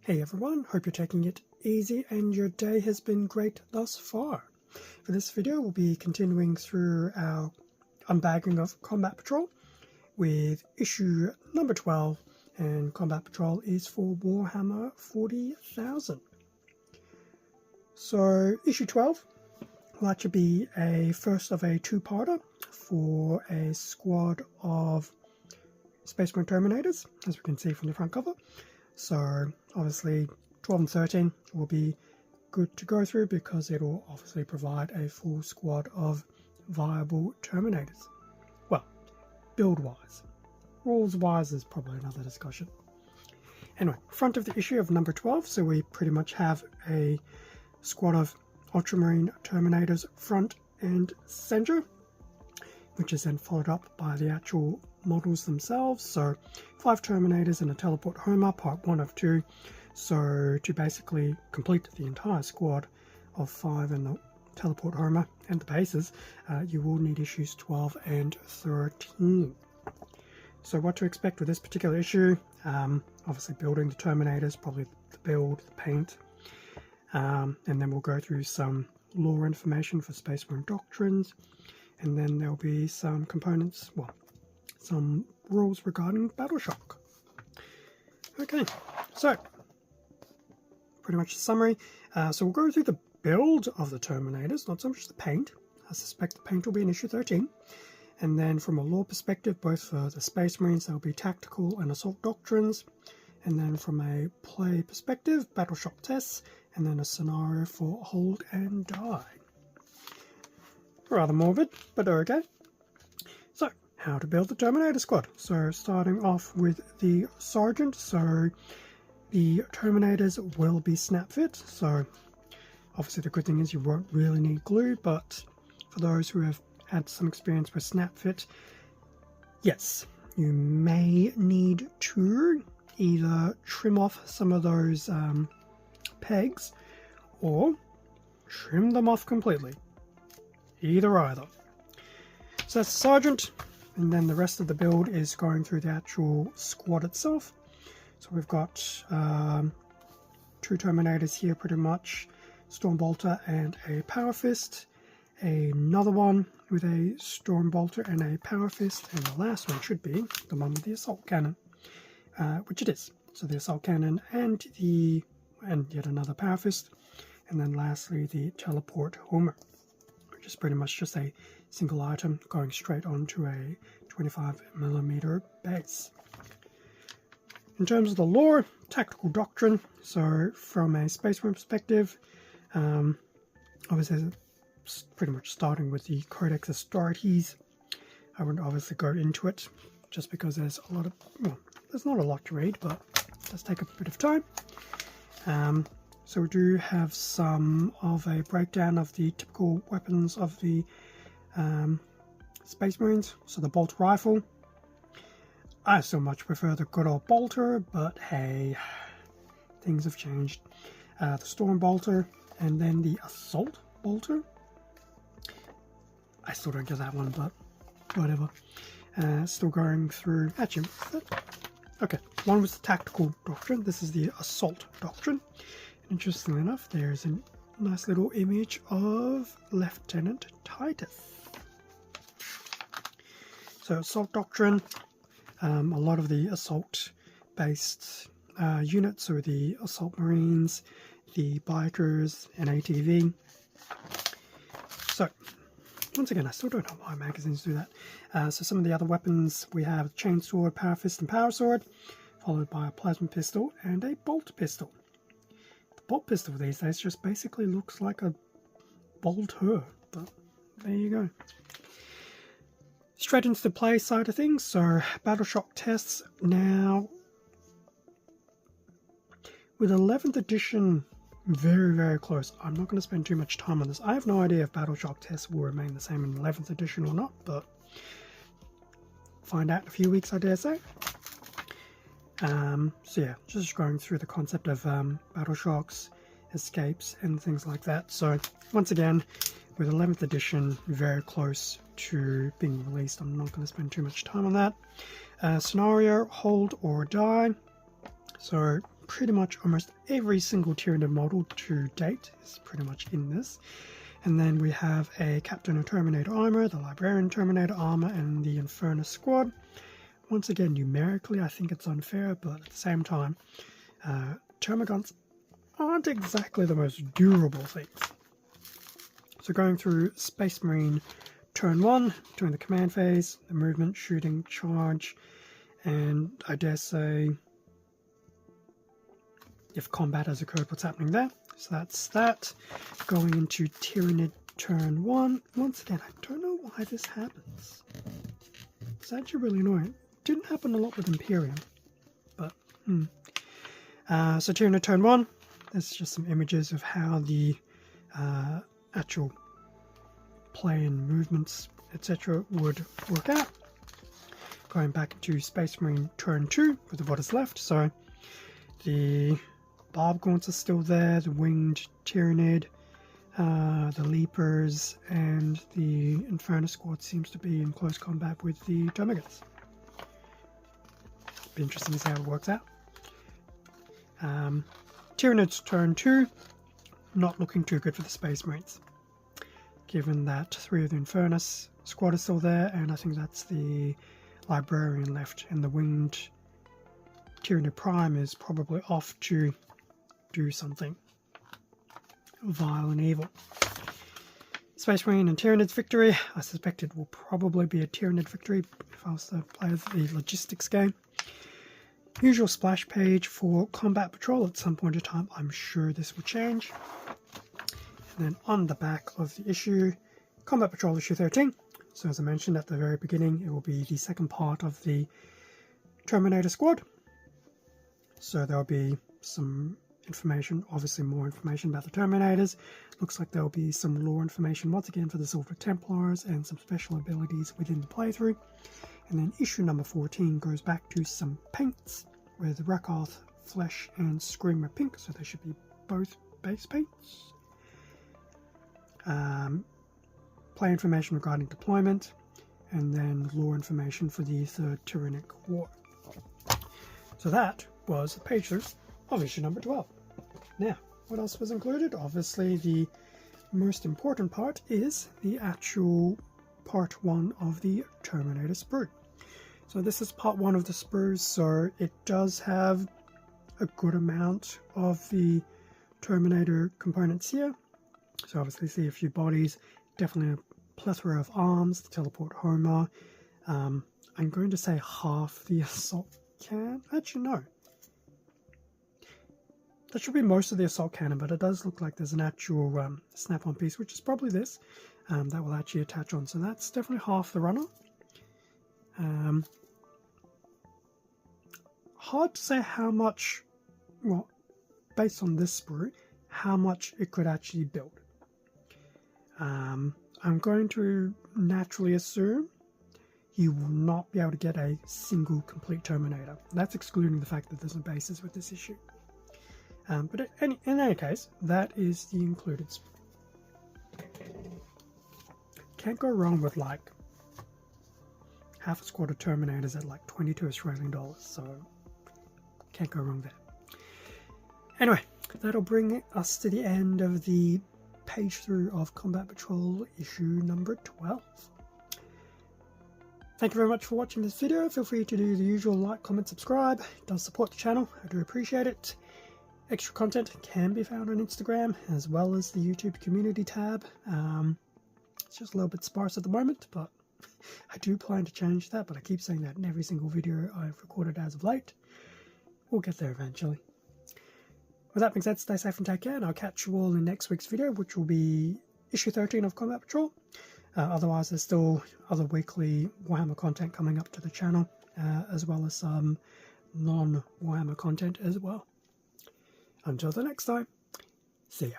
Hey everyone, hope you're taking it easy and your day has been great thus far. For this video we'll be continuing through our unbagging of Combat Patrol with issue number 12, and Combat Patrol is for Warhammer 40,000. So issue 12 will actually be a first of a two-parter for a squad of Space Marine Terminators, as we can see from the front cover. So obviously 12 and 13 will be good to go through because it will obviously provide a full squad of viable Terminators. Well, build-wise. Rules-wise is probably another discussion. Anyway, front of the issue of number 12, so we pretty much have a squad of Ultramarine Terminators front and center, which is then followed up by the actual models themselves. So 5 Terminators and a Teleport Homer, part 1 of 2. So to basically complete the entire squad of 5 and the Teleport Homer and the bases, you will need issues 12 and 13. So what to expect with this particular issue, obviously building the Terminators, probably the build, the paint, and then we'll go through some lore information for Space Marine Doctrines, and then there'll be some components, well, some rules regarding Battle Shock. Okay, so pretty much a summary. So we'll go through the build of the Terminators, not so much the paint. I suspect the paint will be in issue 13. And then from a lore perspective, both for the Space Marines, there'll be tactical and assault doctrines. And then from a play perspective, Battle Shock tests, and then a scenario for hold and die. Rather morbid, but okay. So, how to build the Terminator squad. So, starting off with the Sergeant. So, the Terminators will be snap fit. So, obviously the good thing is you won't really need glue, but for those who have had some experience with snap fit, yes, you may need to either trim off some of those pegs or trim them off completely. Either. So that's the Sergeant, and then the rest of the build is going through the actual squad itself. So we've got 2 Terminators here pretty much, Stormbolter and a Power Fist, another one with a Stormbolter and a Power Fist, and the last one should be the one with the Assault Cannon, which it is. So the Assault Cannon and yet another Power Fist, and then lastly the Teleport Homer, which is pretty much just a single item going straight onto a 25mm base. In terms of the lore, tactical doctrine, so from a Space Marine perspective, obviously pretty much starting with the Codex Astartes. I wouldn't obviously go into it just because there's a lot of, well, there's not a lot to read, but it does take a bit of time. So we do have some of a breakdown of the typical weapons of the Space Marines. So the bolt rifle, I still much prefer the good old bolter, but hey, things have changed. The Storm Bolter, and then the Assault Bolter. I still don't get that one, but whatever. Still going through, actually, okay, one was the Tactical Doctrine, this is the Assault Doctrine. Interestingly enough, there's a nice little image of Lieutenant Titus. So Assault Doctrine, a lot of the assault-based units, so the Assault Marines, the Bikers, and ATV. So, once again, I still don't know why magazines do that. So some of the other weapons, we have Chainsword, Power Fist, and Power Sword, followed by a Plasma Pistol and a Bolt Pistol. The Bolt Pistol these days just basically looks like a bolter, but there you go. Straight into the play side of things, so Battle Shock tests. Now, with 11th edition very close, I'm not going to spend too much time on this. I have no idea if Battle Shock tests will remain the same in 11th edition or not, but find out in a few weeks, I dare say. So yeah, just going through the concept of Battle Shocks, escapes, and things like that. So once again, with 11th edition very close to being released, I'm not going to spend too much time on that. Scenario, hold or die. So pretty much almost every single Tyranid model to date is pretty much in this. And then we have a Captain of Terminator armor, the Librarian Terminator armor, and the Infernus squad. Once again, numerically, I think it's unfair, but at the same time, Termagants aren't exactly the most durable things. So going through Space Marine turn 1, during the command phase, the movement, shooting, charge, and I dare say, if combat has occurred, what's happening there. So that's that. Going into Tyranid turn 1. Once again, I don't know why this happens. It's actually really annoying. It didn't happen a lot with Imperium, but so Tyranid turn 1. There's just some images of how the actual play and movements, etc. would work out. Going back into Space Marine turn 2 with what is left. So the Barb Gaunts are still there, the Winged Tyranid, the Leapers, and the Infernus squad seems to be in close combat with the Termagants. Be interesting to see how it works out. Tyranids turn 2, not looking too good for the Space Marines, given that 3 of the Infernus squad is still there, and I think that's the Librarian left, and the Winged Tyranid Prime is probably off to do something vile and evil. Space Marine and Tyranids victory. I suspect it will probably be a Tyranid victory if I was to play the logistics game. Usual splash page for Combat Patrol. At some point in time, I'm sure this will change. And then on the back of the issue, Combat Patrol issue 13. So as I mentioned at the very beginning, it will be the second part of the Terminator squad. So there'll be some information, obviously more information about the Terminators. Looks like there'll be some lore information once again for the Silver Templars and some special abilities within the playthrough. And then issue number 14 goes back to some paints with Rakarth, Flesh and Screamer Pink, so they should be both base paints. Play information regarding deployment, and then lore information for the Third Tyrannic War. So that was a page through of issue number 12. Now, what else was included? Obviously, the most important part is the actual part 1 of the Terminator sprue. So this is part 1 of the sprues, so it does have a good amount of the Terminator components here. So obviously see a few bodies, definitely a plethora of arms, the teleport Homer. I'm going to say half the assault cannon. Actually, no. That should be most of the assault cannon, but it does look like there's an actual snap-on piece, which is probably this, that will actually attach on. So that's definitely half the runner. Hard to say how much, well, based on this sprue, how much it could actually build. I'm going to naturally assume you will not be able to get a single complete Terminator. That's excluding the fact that there's no bases with this issue. But in any case, that is the included sprue. Can't go wrong with like half a squad of Terminators at like 22 Australian dollars, so can't go wrong there. Anyway, that'll bring us to the end of the page through of Combat Patrol issue number 12. Thank you very much for watching this video. Feel free to do the usual like, comment, subscribe. It does support the channel. I do appreciate it. Extra content can be found on Instagram as well as the YouTube community tab. It's just a little bit sparse at the moment, but I do plan to change that, but I keep saying that in every single video I've recorded as of late. We'll get there eventually. With that being said, stay safe and take care, and I'll catch you all in next week's video, which will be issue 13 of Combat Patrol. Otherwise, there's still other weekly Warhammer content coming up to the channel, as well as some non-Warhammer content as well. Until the next time, see ya.